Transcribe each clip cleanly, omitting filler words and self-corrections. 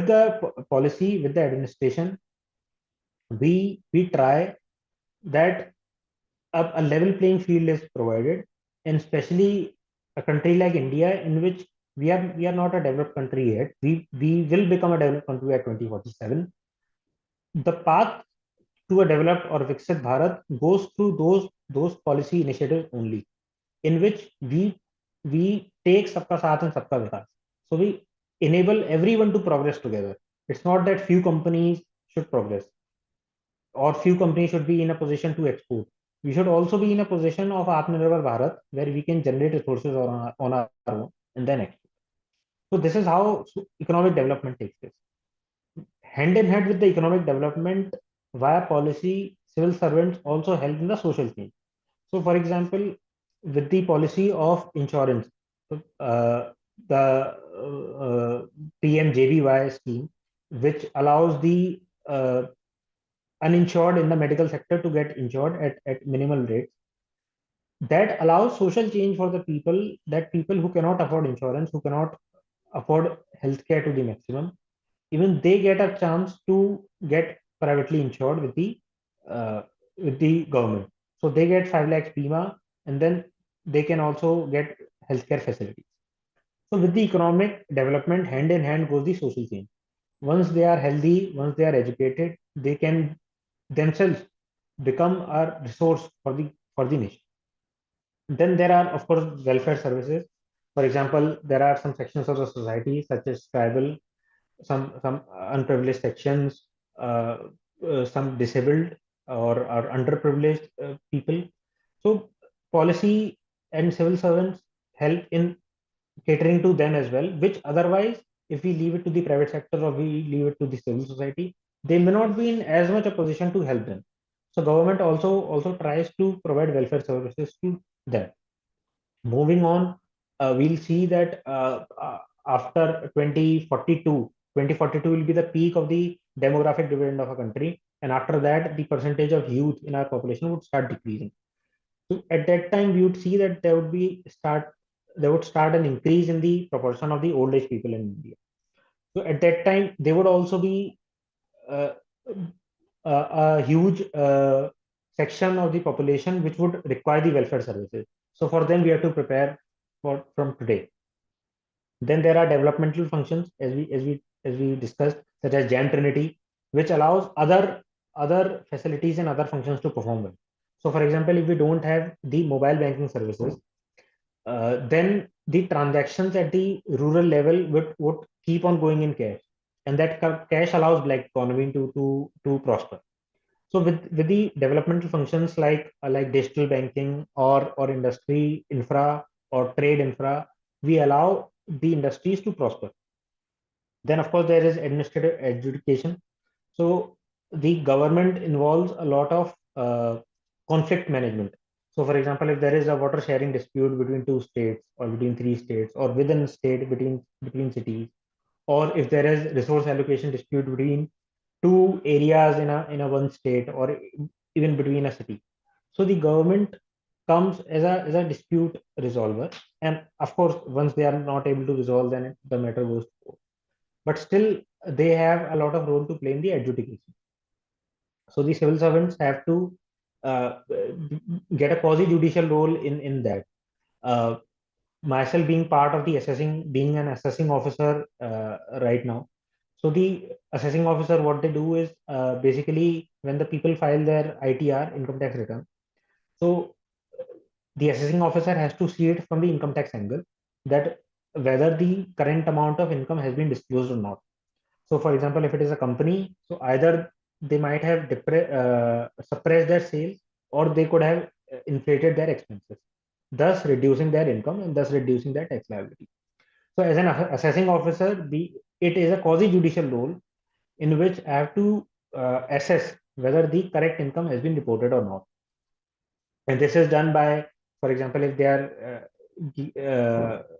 the policy, with the administration, we try that a level playing field is provided, and especially a country like India, in which we are not a developed country yet. We will become a developed country at 2047. The path to a developed or Viksit Bharat goes through those policy initiatives only, in which we take Sabka Saath and Sabka Vikas. So we enable everyone to progress together. It's not that few companies should progress or few companies should be in a position to export. We should also be in a position of Atmanirbhar Bharat, where we can generate resources on our own and then export. So this is how economic development takes place. Hand in hand with the economic development, via policy, civil servants also help in the social change. So, for example, with the policy of insurance, the PMJBY scheme, which allows the uninsured in the medical sector to get insured at minimal rates, that allows social change for the people, that people who cannot afford insurance, who cannot afford healthcare to the maximum, even they get a chance to get privately insured with the government. So they get 5 lakhs Bima, and then they can also get healthcare facilities. So with the economic development, hand in hand goes the social change. Once they are healthy, once they are educated, they can themselves become a resource for the nation. Then there are, of course, welfare services. For example, there are some sections of the society, such as tribal, some unprivileged sections, some disabled or underprivileged people. So policy and civil servants help in catering to them as well, which otherwise, if we leave it to the private sector or we leave it to the civil society, they may not be in as much a position to help them. So government also tries to provide welfare services to them. Moving on, we'll see that after 2042 will be the peak of the demographic dividend of a country, and after that, the percentage of youth in our population would start decreasing. So at that time, we would see that there would start an increase in the proportion of the old age people in India. So at that time, there would also be uh, a huge section of the population which would require the welfare services. So for them, we have to prepare from today. Then there are developmental functions, as we discussed, such as Jam Trinity, which allows other facilities and other functions to perform well. So, for example, if we don't have the mobile banking services, then the transactions at the rural level would keep on going in cash, and that cash allows black economy to prosper. So with the developmental functions like digital banking or industry infra or trade infra, we allow the industries to prosper. Then of course there is administrative adjudication. So the government involves a lot of conflict management. So for example, if there is a water sharing dispute between two states or between three states or within a state between cities, or if there is resource allocation dispute between two areas in a one state or even between a city. So the government comes as a dispute resolver, and of course, once they are not able to resolve, then the matter goes to court. But still, they have a lot of role to play in the adjudication. So the civil servants have to uh, get a quasi judicial role in that. Uh, Myself being part of the being an assessing officer right now. So the assessing officer, what they do is basically when the people file their ITR, income tax return. So the assessing officer has to see it from the income tax angle, that whether the current amount of income has been disclosed or not. So for example, if it is a company, so either they might have suppressed their sales, or they could have inflated their expenses, thus reducing their income and thus reducing their tax liability. So as an assessing officer, it is a quasi-judicial role in which I have to assess whether the correct income has been reported or not. And this is done by, for example, if they are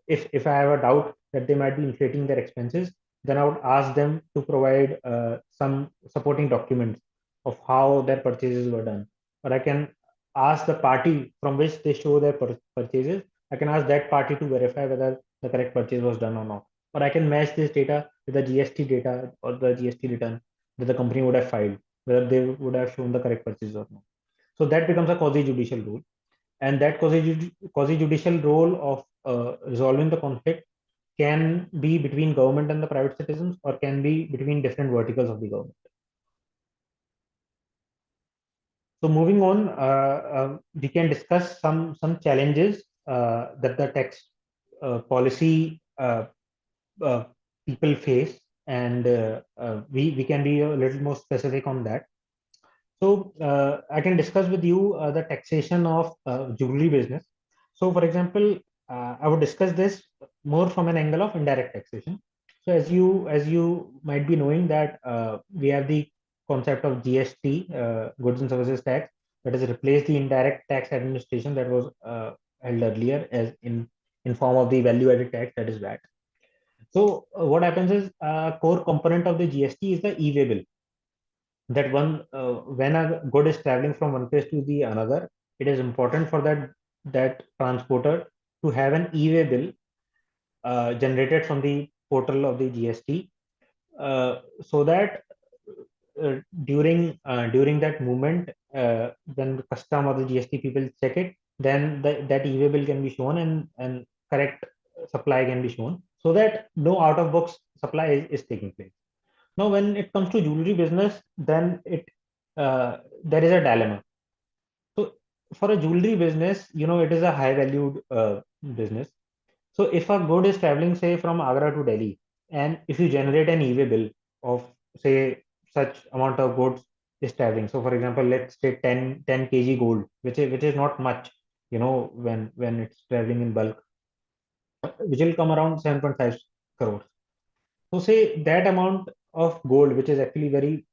if I have a doubt that they might be inflating their expenses, then I would ask them to provide some supporting documents of how their purchases were done. Or I can ask the party from which they show their purchases. I can ask that party to verify whether the correct purchase was done or not. Or I can match this data with the GST data or the GST return that the company would have filed, whether they would have shown the correct purchase or not. So that becomes a quasi-judicial role, and that quasi-judicial role of resolving the conflict can be between government and the private citizens, or can be between different verticals of the government. So moving on, we can discuss some challenges that the tax policy uh, people face, and we can be a little more specific on that. So I can discuss with you the taxation of jewelry business. So for example, I would discuss this more from an angle of indirect taxation. So as you might be knowing that we have the concept of GST, goods and services tax, that has replaced the indirect tax administration that was held earlier as in form of the value added tax, that is VAT. So what happens is a core component of the GST is the e-way bill. That one, when a good is traveling from one place to the another, it is important for that transporter to have an e-way bill generated from the portal of the GST, so that during that movement, when the custom or the GST people check it, then that e-way bill can be shown, and correct supply can be shown, so that no out of box supply is taking place. Now, when it comes to jewelry business, then there is a dilemma. So, for a jewelry business, it is a high valued business. So, if a good is traveling, say, from Agra to Delhi, and if you generate an e-way bill of, say, such amount of goods is traveling. So, for example, let's say 10 kg gold, which is not much, when it's traveling in bulk, which will come around 7.5 crores. So say that amount of gold, which is actually very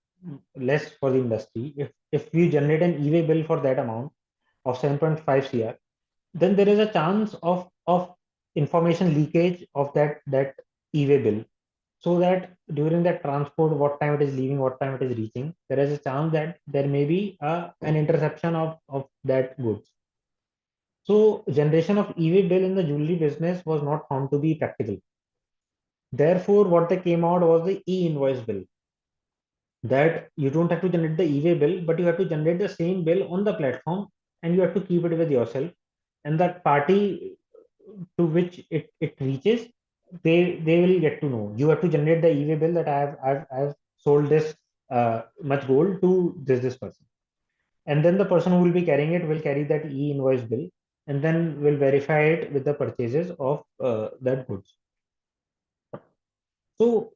less for the industry, if we generate an e-way bill for that amount of 7.5 cr, then there is a chance of information leakage of that e-way bill, so that during that transport, what time it is leaving, what time it is reaching, there is a chance that there may be an interception of that goods. So generation of e-way bill in the jewelry business was not found to be practical. Therefore, what they came out was the e-invoice bill, that you don't have to generate the e-way bill, but you have to generate the same bill on the platform, and you have to keep it with yourself. And that party to which it reaches, they will get to know. You have to generate the e-way bill that I've sold this much gold to this person. And then the person who will be carrying it will carry that e-invoice bill, and then will verify it with the purchases of that goods. So,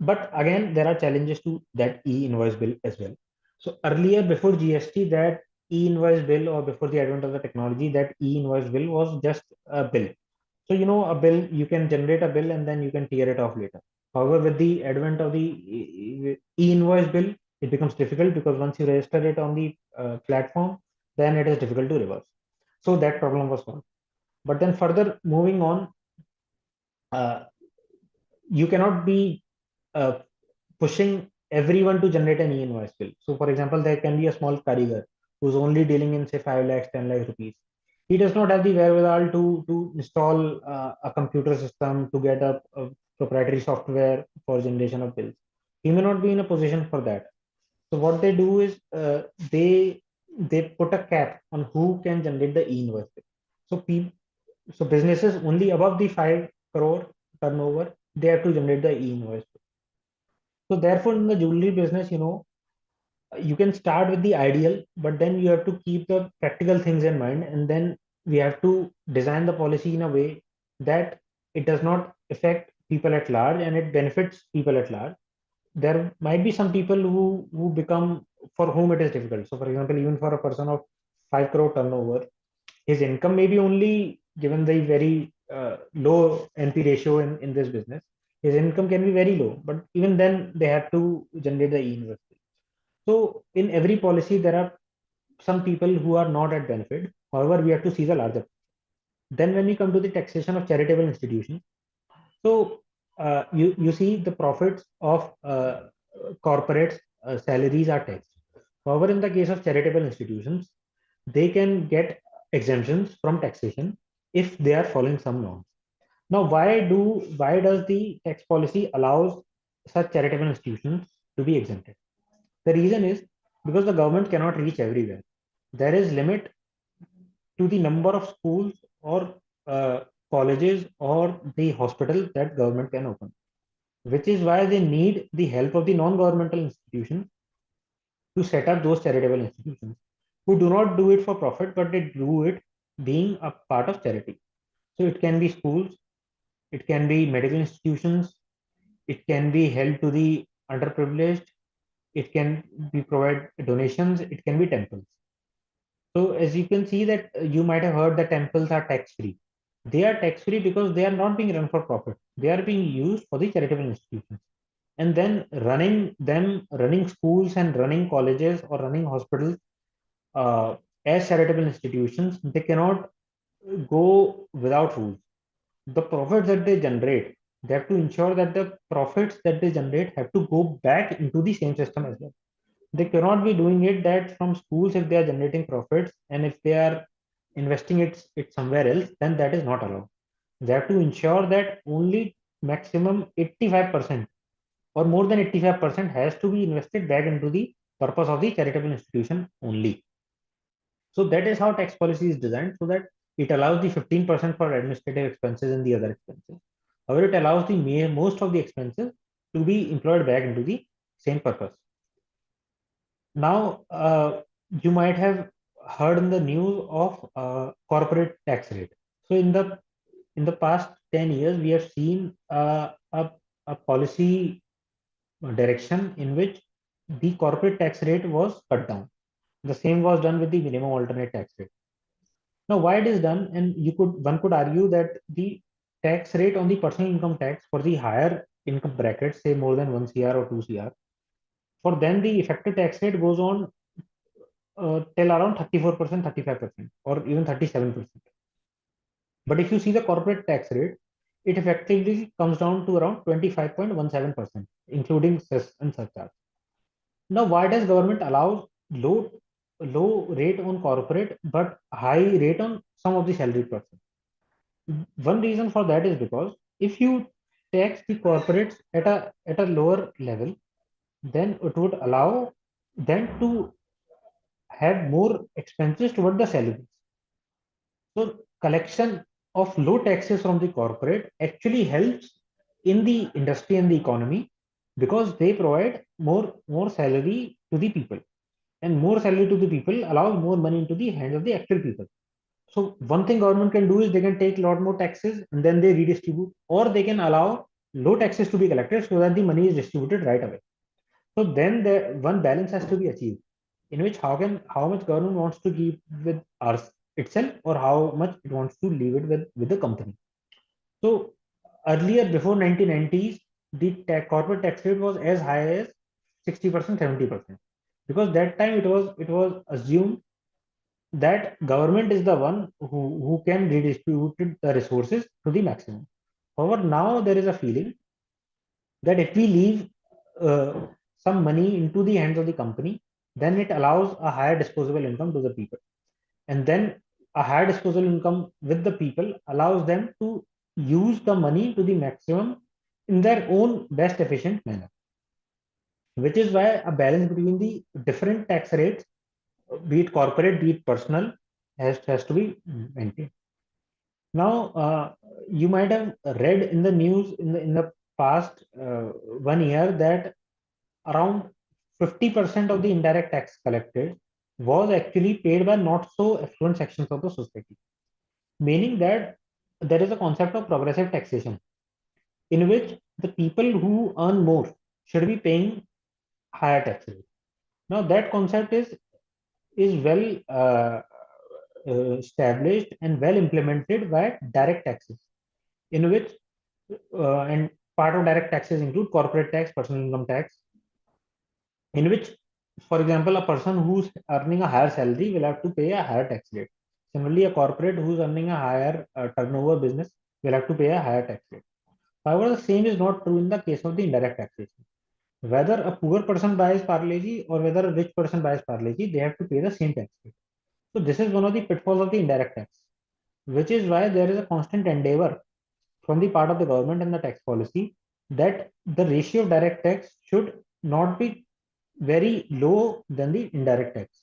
but again, there are challenges to that e-invoice bill as well. So earlier, before GST, that e-invoice bill, or before the advent of the technology, that e-invoice bill was just a bill. So, a bill, you can generate a bill and then you can tear it off later. However, with the advent of the e-invoice bill, it becomes difficult, because once you register it on the platform, then it is difficult to reverse. So that problem was solved. But then further moving on, uh, you cannot be uh, pushing everyone to generate an e-invoice bill. So, for example, there can be a small karigar who's only dealing in, say, 5 lakhs, 10 lakhs rupees. He does not have the wherewithal to install a computer system, to get a proprietary software for generation of bills. He may not be in a position for that. So what they do is, they put a cap on who can generate the e-invoice bill. So businesses only above the 5 crore turnover, they have to generate the e-invoice. So therefore, in the jewelry business, you can start with the ideal, but then you have to keep the practical things in mind, and then we have to design the policy in a way that it does not affect people at large, and it benefits people at large. There might be some people who become, for whom it is difficult. So, for example, even for a person of 5 crore turnover, his income may be only, given the very low NP ratio in this business, his income can be very low, but even then they have to generate the e-invoice. So in every policy, there are some people who are not at benefit. However, we have to see the larger. Then when we come to the taxation of charitable institutions, so you see the profits of corporates, salaries are taxed. However, in the case of charitable institutions, they can get exemptions from taxation if they are following some norms. Now, why does the tax policy allows such charitable institutions to be exempted. The reason is because the government cannot reach everywhere. There is limit to the number of schools or colleges or the hospitals that government can open, which is why they need the help of the non-governmental institutions to set up those charitable institutions who do not do it for profit, but they do it being a part of charity. So it can be schools, it can be medical institutions, it can be held to the underprivileged, it can be provide donations, it can be temples. So as you can see that you might have heard that temples are tax free. They are tax free because they are not being run for profit. They are being used for the charitable institutions. And then running schools and running colleges or running hospitals as charitable institutions, they cannot go without rules. The profits that they generate, they have to ensure that the profits that they generate have to go back into the same system as well. They cannot be doing it that from schools if they are generating profits and if they are investing it somewhere else, then that is not allowed. They have to ensure that only maximum 85% or more than 85% has to be invested back into the purpose of the charitable institution only. So that is how tax policy is designed so that it allows the 15% for administrative expenses and the other expenses. However, it allows the most of the expenses to be employed back into the same purpose. Now, you might have heard in the news of corporate tax rate. So in the past 10 years, we have seen a policy direction in which the corporate tax rate was cut down. The same was done with the minimum alternate tax rate. Now, why it is done, and one could argue that the tax rate on the personal income tax for the higher income brackets, say more than 1 CR or 2 CR, for them the effective tax rate goes on till around 34%, 35%, or even 37%. But if you see the corporate tax rate, it effectively comes down to around 25.17%, including cess and surcharge. Now, why does government allow low rate on corporate but high rate on some of the salaried person? One reason for that is because if you tax the corporates at a lower level, then it would allow them to have more expenses toward the salaries. So collection of low taxes from the corporate actually helps in the industry and the economy because they provide more salary to the people, and more salary to the people allows more money into the hands of the actual people. So one thing government can do is they can take a lot more taxes and then they redistribute, or they can allow low taxes to be collected so that the money is distributed right away. So then the one balance has to be achieved, in which how much government wants to keep with ours itself, or how much it wants to leave it with the company. So earlier, before 1990s, the corporate tax rate was as high as 60%, 70%, because that time it was assumed that government is the one who can redistribute the resources to the maximum. However, now there is a feeling that if we leave some money into the hands of the company, then it allows a higher disposable income to the people. And then a higher disposable income with the people allows them to use the money to the maximum in their own best efficient manner, which is why a balance between the different tax rates, be it corporate, be it personal, has to be maintained. Now, you might have read in the news in the past 1 year that around 50% of the indirect tax collected was actually paid by not so affluent sections of the society, meaning that there is a concept of progressive taxation in which the people who earn more should be paying higher tax rate. Now, that concept is well established and well implemented by direct taxes, in which and part of direct taxes include corporate tax, personal income tax, in which, for example, a person who's earning a higher salary will have to pay a higher tax rate. Similarly, a corporate who's earning a higher turnover business will have to pay a higher tax rate. However, the same is not true in the case of the indirect taxation. Whether a poor person buys Parleji or whether a rich person buys Parleji, they have to pay the same tax rate. So this is one of the pitfalls of the indirect tax, which is why there is a constant endeavor from the part of the government and the tax policy that the ratio of direct tax should not be very low than the indirect tax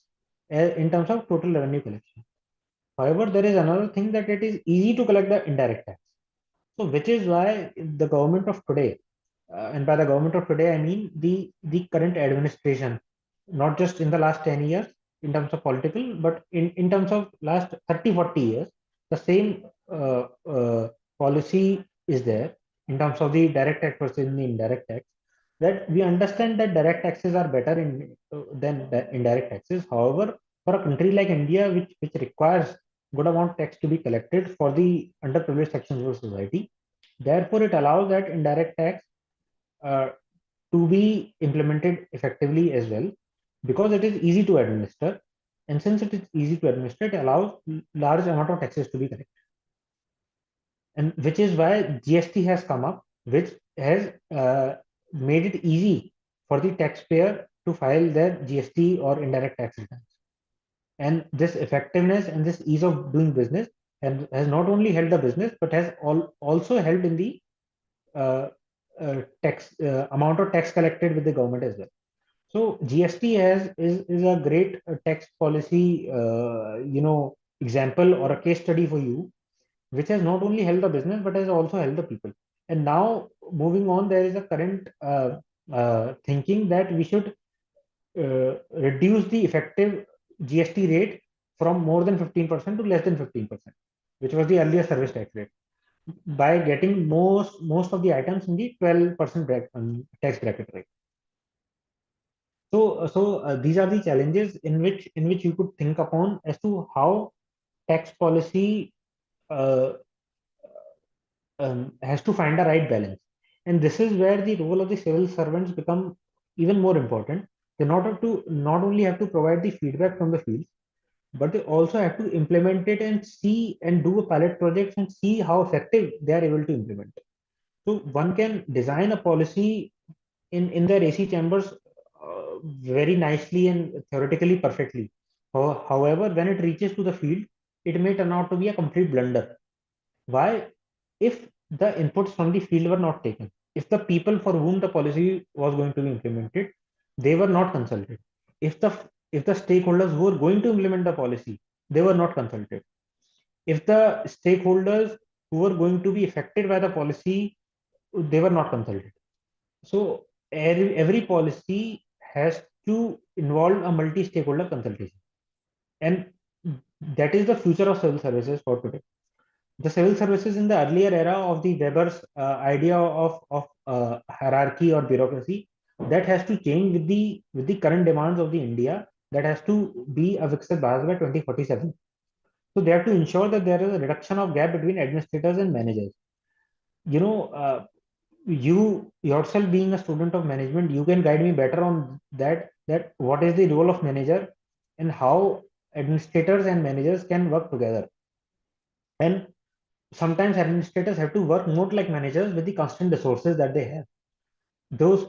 in terms of total revenue collection. However, there is another thing that it is easy to collect the indirect tax. So, which is why the government of today, and by the government of today, I mean the current administration, not just in the last 10 years in terms of political, but in terms of last 30, 40 years, the same policy is there in terms of the direct tax versus the indirect tax. That we understand that direct taxes are better than the indirect taxes. However, for a country like India, which requires good amount tax to be collected for the underprivileged sections of society, therefore it allows that indirect tax uh, to be implemented effectively as well, because it is easy to administer, and since it is easy to administer, it allows large amount of taxes to be collected, and which is why GST has come up, which has made it easy for the taxpayer to file their GST or indirect tax returns. And this effectiveness and this ease of doing business has not only helped the business, but has also helped in the uh, tax amount of tax collected with the government as well. So GST is a great tax policy, example or a case study for you, which has not only helped the business but has also helped the people. And now moving on, there is a current thinking that we should reduce the effective GST rate from more than 15% to less than 15%, which was the earlier service tax rate, by getting most of the items in the 12% tax bracket rate. So these are the challenges in which you could think upon as to how tax policy uh, has to find a right balance. And this is where the role of the civil servants become even more important. They not only have to provide the feedback from the field, but they also have to implement it and see and do a pilot projects and see how effective they are able to implement. So one can design a policy in their AC chambers very nicely and theoretically perfectly. However, when it reaches to the field, it may turn out to be a complete blunder. Why? If the inputs from the field were not taken, if the people for whom the policy was going to be implemented, they were not consulted. If the stakeholders who were going to implement the policy, they were not consulted. If the stakeholders who were going to be affected by the policy, they were not consulted. So every policy has to involve a multi-stakeholder consultation, and that is the future of civil services for today. The civil services in the earlier era of the Weber's idea of hierarchy or bureaucracy, that has to change with the current demands of the India, that has to be a Viksit Bharat by 2047. So they have to ensure that there is a reduction of gap between administrators and managers. You know, you yourself being a student of management, you can guide me better on that what is the role of manager and how administrators and managers can work together. And sometimes administrators have to work more like managers with the constant resources that they have. Those uh,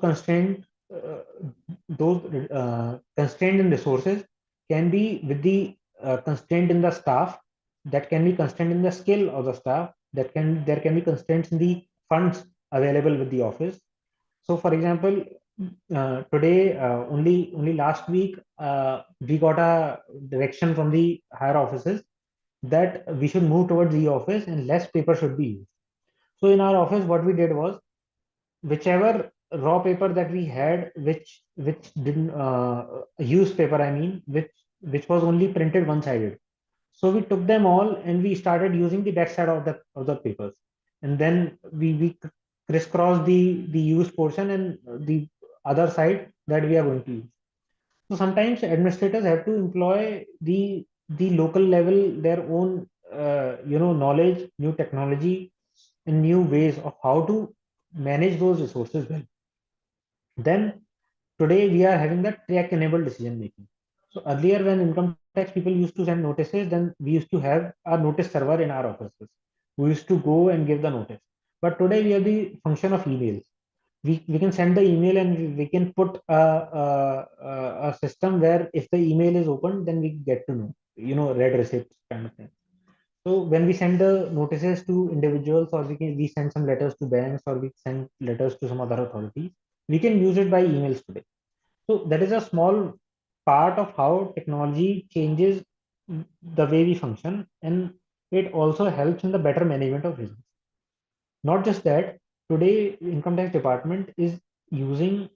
constraint in resources can be with the constraint in the staff, that can be constraint in the skill of the staff, that can there can be constraints in the funds available with the office. So for example, today only last week we got a direction from the higher offices that we should move towards the office and less paper should be used. So in our office, what we did was, whichever raw paper that we had, which didn't used paper, I mean, which was only printed one sided. So we took them all and we started using the back side of the papers, and then we crisscross the used portion and the other side that we are going to use. So sometimes administrators have to employ the local level their own knowledge, new technology, and new ways of how to manage those resources well. Then today we are having that track enabled decision making. So earlier when income tax people used to send notices, then we used to have our notice server in our offices. We used to go and give the notice. But today we have the function of emails. We can send the email and we can put a system where if the email is open, then we get to know, read receipts kind of thing. So when we send the notices to individuals, or we send some letters to banks, or we send letters to some other authorities, we can use it by emails today. So that is a small part of how technology changes the way we function, and it also helps in the better management of business. Not just that, today income tax department is using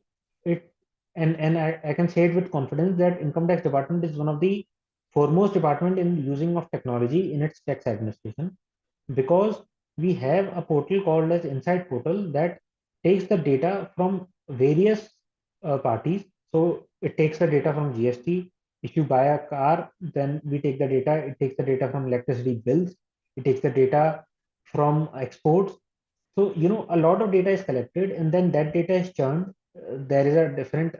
it, and I can say it with confidence that income tax department is one of the foremost department in using of technology in its tax administration, because we have a portal called as Insight Portal that takes the data from various parties. So it takes the data from GST. If you buy a car, then we take the data. It takes the data from electricity bills. It takes the data from exports. So, a lot of data is collected, and then that data is churned. There is a different,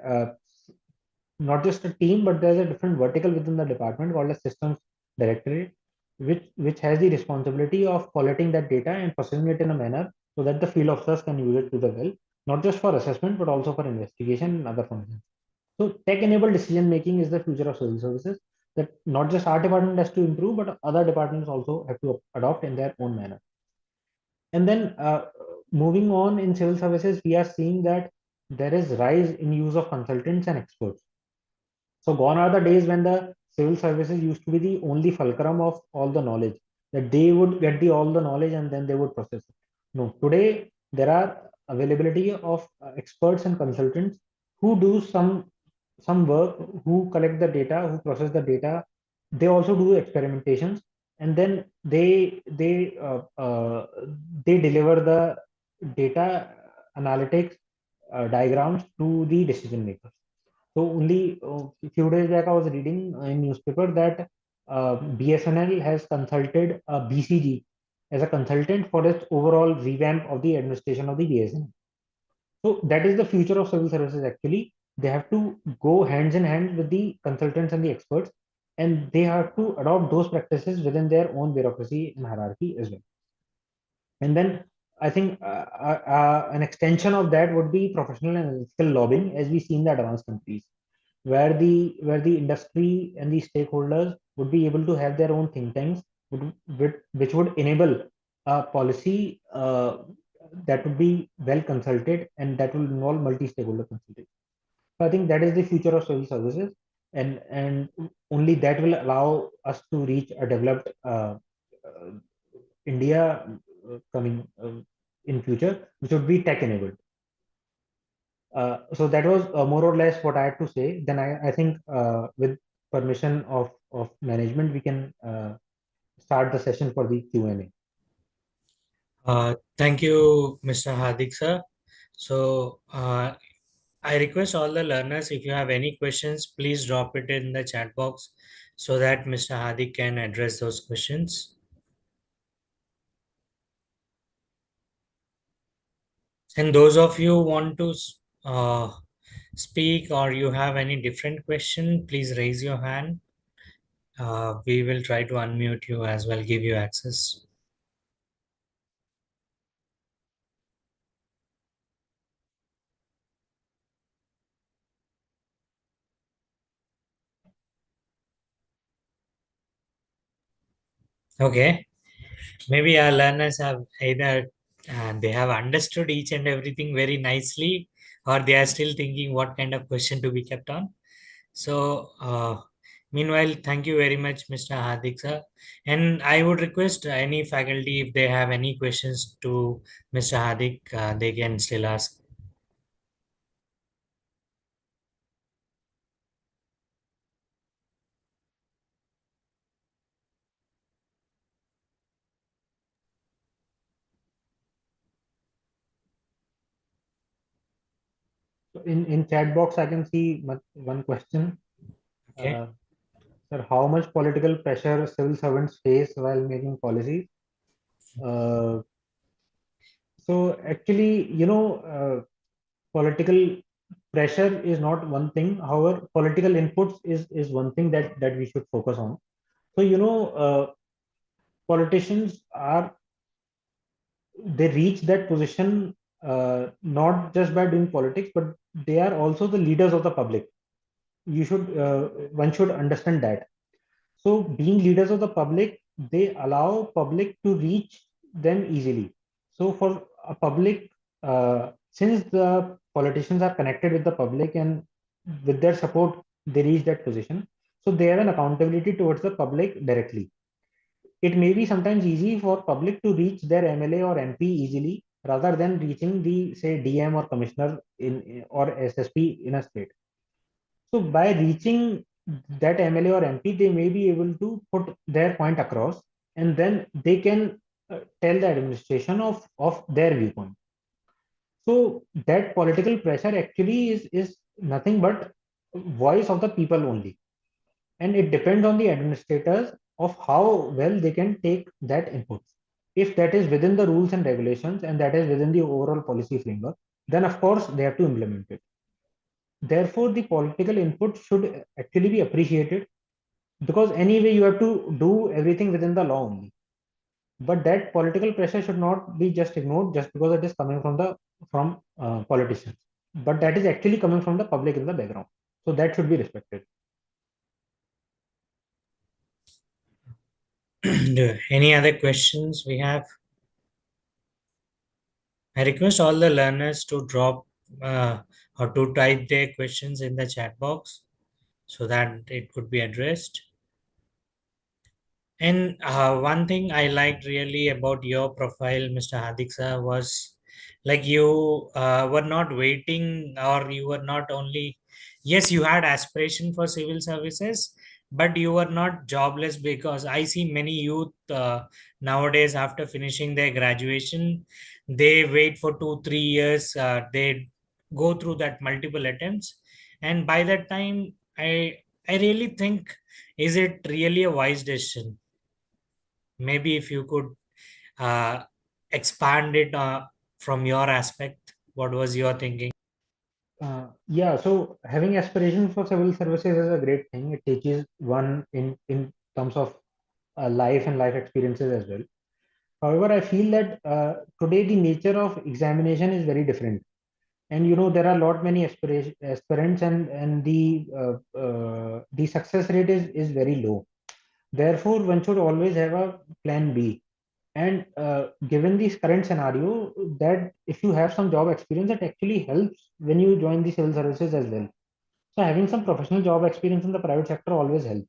not just a team, but there's a different vertical within the department called a systems directorate, which has the responsibility of collating that data and processing it in a manner so that the field officers can use it to the well, not just for assessment, but also for investigation and other functions. So tech-enabled decision making is the future of civil services, that not just our department has to improve, but other departments also have to adopt in their own manner. And then moving on in civil services, we are seeing that there is rise in use of consultants and experts. So gone are the days when the civil services used to be the only fulcrum of all the knowledge, that they would get the all the knowledge and then they would process it. No, today there are availability of experts and consultants who do some work, who collect the data, who process the data. They also do experimentations, and then they deliver the data analytics diagrams to the decision makers. So only a few days back, I was reading in newspaper that BSNL has consulted BCG as a consultant for its overall revamp of the administration of the BSNL. So that is the future of civil services. Actually, they have to go hands in hand with the consultants and the experts, and they have to adopt those practices within their own bureaucracy and hierarchy as well. And then I think an extension of that would be professional and ethical lobbying, as we see in the advanced countries, where the industry and the stakeholders would be able to have their own think tanks, which would enable a policy that would be well consulted and that will involve multi-stakeholder consultation. So I think that is the future of civil services, and only that will allow us to reach a developed India coming in future, which would be tech enabled. So that was more or less what I had to say. Then I think with permission of management, we can start the session for the Q&A. Thank you, Mr. Hardik, sir. So, I request all the learners, if you have any questions, please drop it in the chat box so that Mr. Hardik can address those questions. And those of you who want to uh, speak or you have any different question, please raise your hand. We will try to unmute you as well, give you access. Okay. Maybe our learners have either they have understood each and everything very nicely, or they are still thinking what kind of question to be kept on. So, meanwhile, thank you very much, Mr. Hardik sir. And I would request any faculty, if they have any questions to Mr. Hardik, they can still ask. So in chat box, I can see one question. Okay. Sir, how much political pressure civil servants face while making policies? Uh, so actually, political pressure is not one thing. However, political inputs is one thing that we should focus on. So politicians are, they reach that position not just by doing politics, but they are also the leaders of the public. You should One should understand that. So being leaders of the public, they allow public to reach them easily. So for a public, since the politicians are connected with the public and with their support, they reach that position. So they have an accountability towards the public directly. It may be sometimes easy for public to reach their MLA or MP easily rather than reaching the say DM or commissioner in or SSP in a state. So by reaching that MLA or MP, they may be able to put their point across, and then they can tell the administration of their viewpoint. So that political pressure actually is nothing but voice of the people only, and it depends on the administrators of how well they can take that input. If that is within the rules and regulations and that is within the overall policy framework, then of course they have to implement it. Therefore, the political input should actually be appreciated because anyway you have to do everything within the law only. But that political pressure should not be just ignored just because it is coming from the from politicians. But that is actually coming from the public in the background. So that should be respected. Any other questions we have? I request all the learners to drop or to type their questions in the chat box so that it could be addressed. And one thing I liked really about your profile, Mr. Hardik sir, was like you were not waiting, or you were not only, yes, you had aspiration for civil services, but you were not jobless, because I see many youth nowadays after finishing their graduation, they wait for 2 3 years, they go through that multiple attempts, and by that time, I really think, is it really a wise decision? Maybe if you could uh, expand it from your aspect, what was your thinking? Yeah, so having aspiration for civil services is a great thing. It teaches one in terms of life and life experiences as well. However, I feel that today the nature of examination is very different, and there are a lot many aspirants, and the success rate is very low. Therefore, one should always have a plan B. And given this current scenario, that if you have some job experience, that actually helps when you join the civil services as well. So having some professional job experience in the private sector always helps.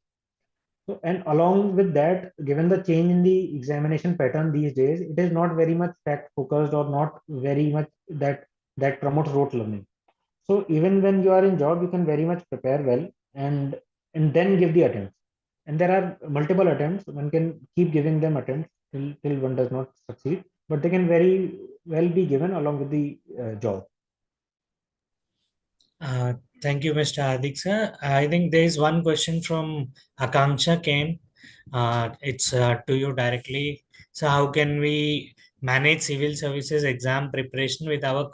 So, and along with that, given the change in the examination pattern these days, it is not very much fact focused or not very much that promotes rote learning. So even when you are in job, you can very much prepare well and then give the attempts. And there are multiple attempts. One can keep giving them attempts till one does not succeed, but they can very well be given along with the job. Uh, Thank you, Mr. Adik sir. I think there is one question from Akanksha came. It's to you directly. So, how can we manage civil services exam preparation with our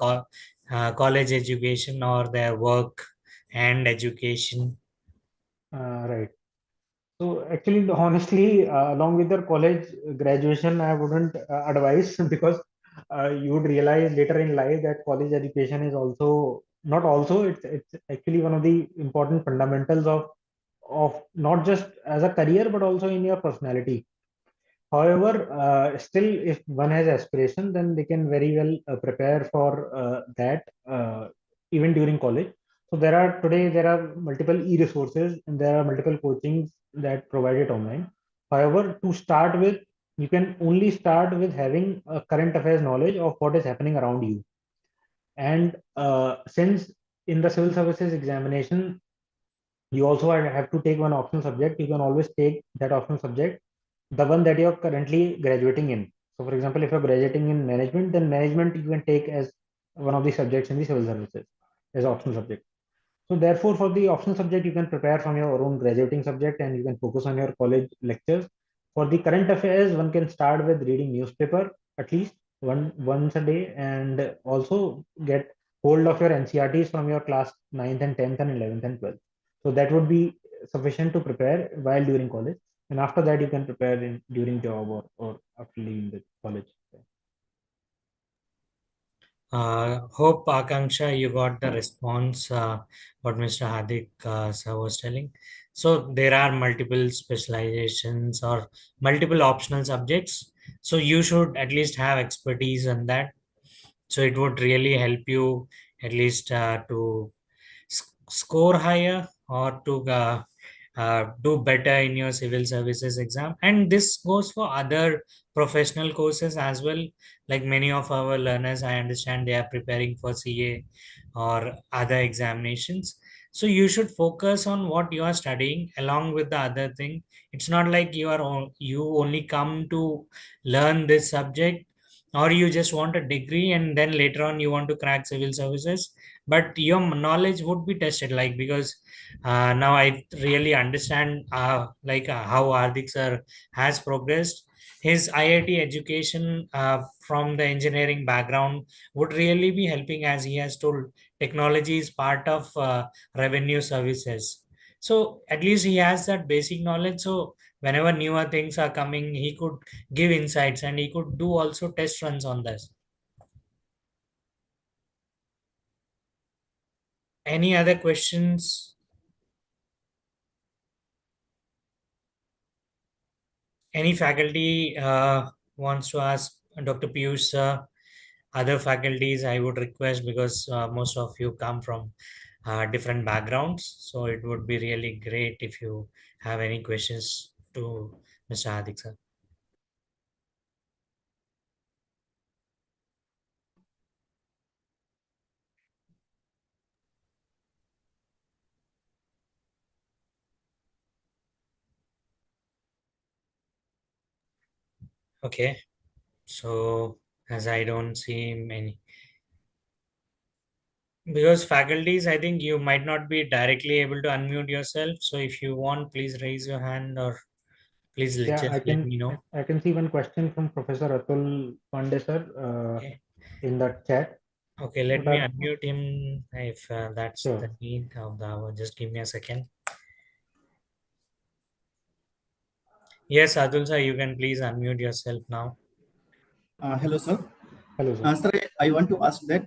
college education or their work and education? Right. So actually, honestly, along with your college graduation, I wouldn't advise because you would realize later in life that college education is also not also it's actually one of the important fundamentals of not just as a career but also in your personality. However, still, if one has aspiration, then they can very well prepare for that even during college. So there are multiple e-resources and there are multiple coachings that provide it online. However, to start with, you can only start with having a current affairs knowledge of what is happening around you. And since in the civil services examination, you also have to take one optional subject, you can always take that optional subject, the one that you're currently graduating in. So for example, if you're graduating in management, then management you can take as one of the subjects in the civil services as optional subject. So therefore, for the optional subject, you can prepare from your own graduating subject and you can focus on your college lectures. For the current affairs, one can start with reading newspaper at least once a day, and also get hold of your NCRTs from your class 9th and 10th and 11th and 12th. So that would be sufficient to prepare while during college. And after that, you can prepare during job or after leaving the college. Hope Akanksha, you got the response what Mr. Hardik sir was telling. So there are multiple specializations or multiple optional subjects. So you should at least have expertise on that. So it would really help you at least to score higher or to do better in your civil services exam. And this goes for other professional courses as well. Like many of our learners, I understand they are preparing for CA or other examinations. So you should focus on what you are studying along with the other thing. It's not like you only come to learn this subject, or you just want a degree and then later on you want to crack civil services, but your knowledge would be tested. Like, because now I really understand how Hardik sir has progressed. His IIT education from the engineering background would really be helping, as he has told, technology is part of revenue services. So at least he has that basic knowledge. So whenever newer things are coming, he could give insights and he could do also test runs on this. Any other questions? Any faculty wants to ask Dr. Piyush, other faculties, I would request, because most of you come from different backgrounds. So it would be really great if you have any questions to Mr. Hardik sir. Okay. So as I don't see many, because faculties, I think you might not be directly able to unmute yourself. So if you want, please raise your hand, or please Yeah, just let me know. I can see one question from Professor Atul Pandey sir Okay. in the chat. Okay, let What me are unmute him if that's sure? the need of the hour. Just give me a second. Yes, Atul sir, you can please unmute yourself now. Hello, sir. Hello, sir. Sir, I want to ask that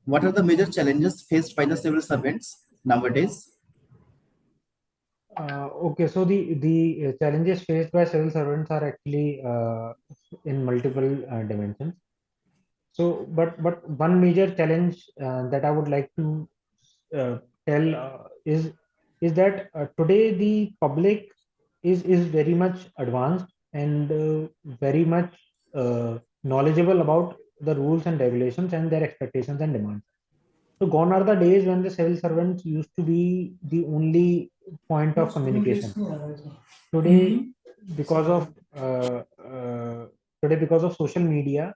what are the major challenges faced by the civil servants nowadays? Okay, so the challenges faced by civil servants are actually in multiple dimensions. So, but one major challenge that I would like to tell is that today the public is very much advanced and very much knowledgeable about the rules and regulations and their expectations and demands. So gone are the days when the civil servants used to be the only point of communication. Today, because of uh, uh, because of social media,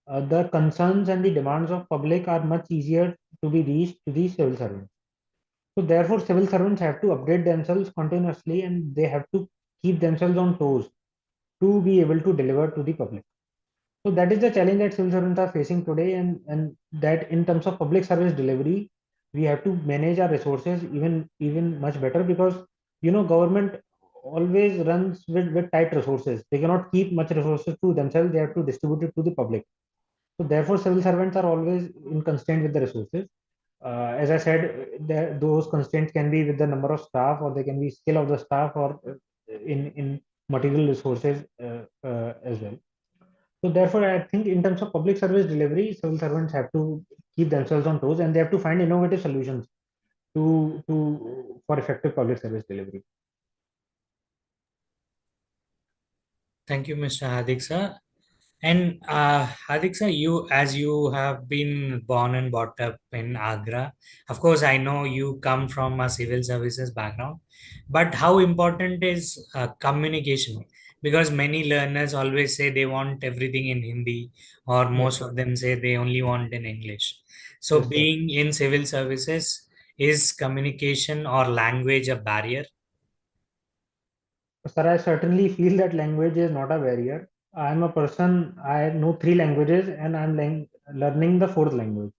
the concerns and the demands of public are much easier to be reached to the civil servants. So therefore, civil servants have to update themselves continuously and they have to keep themselves on toes to be able to deliver to the public. So that is the challenge that civil servants are facing today, and that in terms of public service delivery, we have to manage our resources even much better, because government always runs with tight resources. They cannot keep much resources to themselves. They have to distribute it to the public. So therefore, civil servants are always in constraint with the resources. As I said, those constraints can be with the number of staff, or they can be skill of the staff, or in material resources as well. So therefore, I think in terms of public service delivery, civil servants have to keep themselves on toes and they have to find innovative solutions to for effective public service delivery. Thank you, Mr. Hardik sir. And Hardik sir, you, as you have been born and brought up in Agra, of course, I know you come from a civil services background, but how important is communication? Because many learners always say they want everything in Hindi, or Yes, most sir. of them say they only want in English. So, Yes, sir. being in civil services, is communication or language a barrier? Sir, I certainly feel that language is not a barrier. I'm a person, I know three languages and learning the fourth language.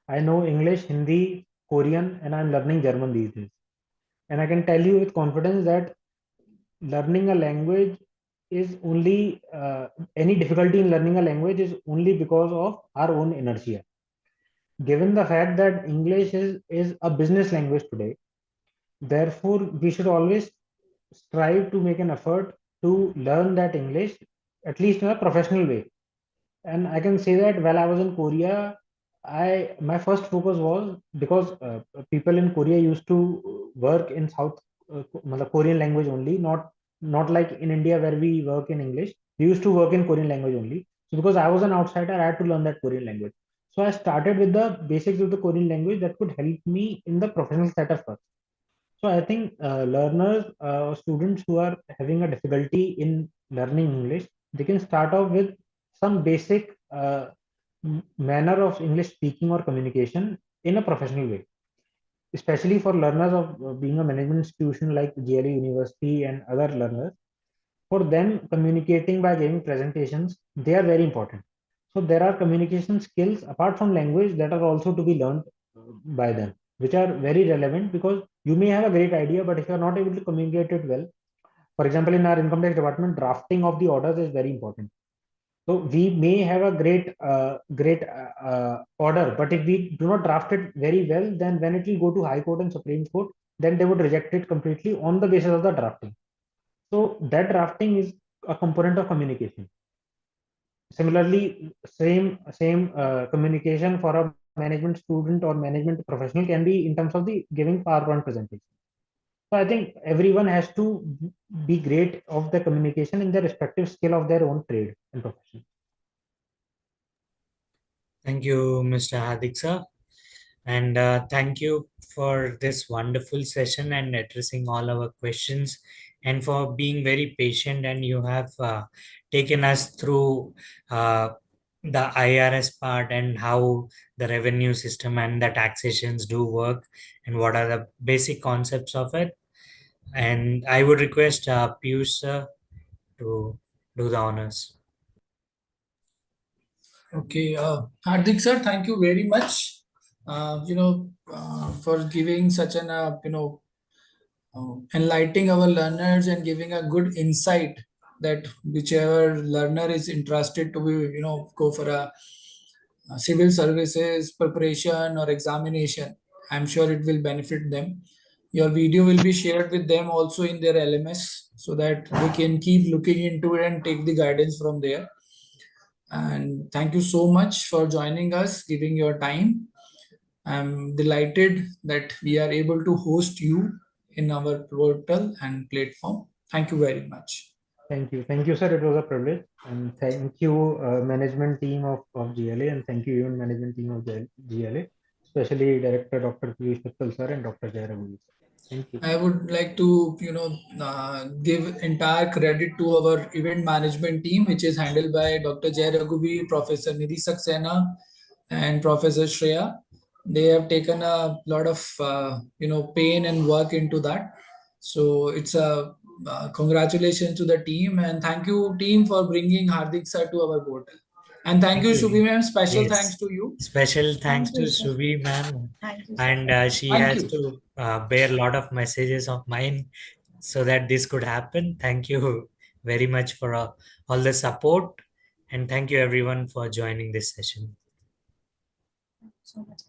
I know English, Hindi, Korean, and I'm learning German these days. And I can tell you with confidence that learning a language is only any difficulty in learning a language is only because of our own inertia. Given the fact that English is a business language today, Therefore, we should always strive to make an effort to learn that English, at least in a professional way. And I can say that while I was in Korea, I my first focus was because people in Korea used to work in South Korean language only, not like in India where we work in English. We used to work in Korean language only. So because I was an outsider, I had to learn that Korean language. So I started with the basics of the Korean language that could help me in the professional setup first. So I think learners, students who are having a difficulty in learning English, they can start off with some basic manner of English speaking or communication in a professional way. Especially for learners of being a management institution like GLA University and other learners, for them communicating by giving presentations, they are very important. So there are communication skills apart from language that are also to be learned by them, which are very relevant because you may have a great idea, but if you are not able to communicate it well, for example, in our income tax department, drafting of the orders is very important. So we may have a great order, but if we do not draft it very well, then when it will go to High Court and Supreme Court, then they would reject it completely on the basis of the drafting. So that drafting is a component of communication. Similarly, same communication for a management student or management professional can be in terms of the giving PowerPoint presentation. So I think everyone has to be great of the communication in their respective skill of their own trade and profession. Thank you, Mr. Hardik sir. And thank you for this wonderful session and addressing all our questions and for being very patient. And you have taken us through the IRS part and how the revenue system and the taxations do work and what are the basic concepts of it. And I would request Piyush sir to do the honors. Okay, Hardik sir, thank you very much. For giving such an enlightening our learners and giving a good insight that whichever learner is interested to be go for a civil services preparation or examination, I'm sure it will benefit them. Your video will be shared with them also in their LMS so that they can keep looking into it and take the guidance from there. And thank you so much for joining us, giving your time. I'm delighted that we are able to host you in our portal and platform. Thank you very much. Thank you, sir. It was a privilege, and thank you, management team of GLA, and thank you, even management team of GLA, especially Director Dr. Piyush Mittal sir and Dr. Jai Raghuvi sir. Thank you. I would like to, give entire credit to our event management team, which is handled by Dr. Jai Raghuvi, Professor Nidhi Saxena, and Professor Shreya. They have taken a lot of, pain and work into that. So it's a congratulations to the team, and thank you team for bringing Hardik sir to our portal. And thank you, Thank you. Shubhi ma'am. Special thanks Yes. to you. Special thanks Thank to you, sir. Shubhi ma'am. Thank you, sir. And she Thank has you. to bear a lot of messages of mine so that this could happen. Thank you very much for all the support. And thank you everyone for joining this session. So much.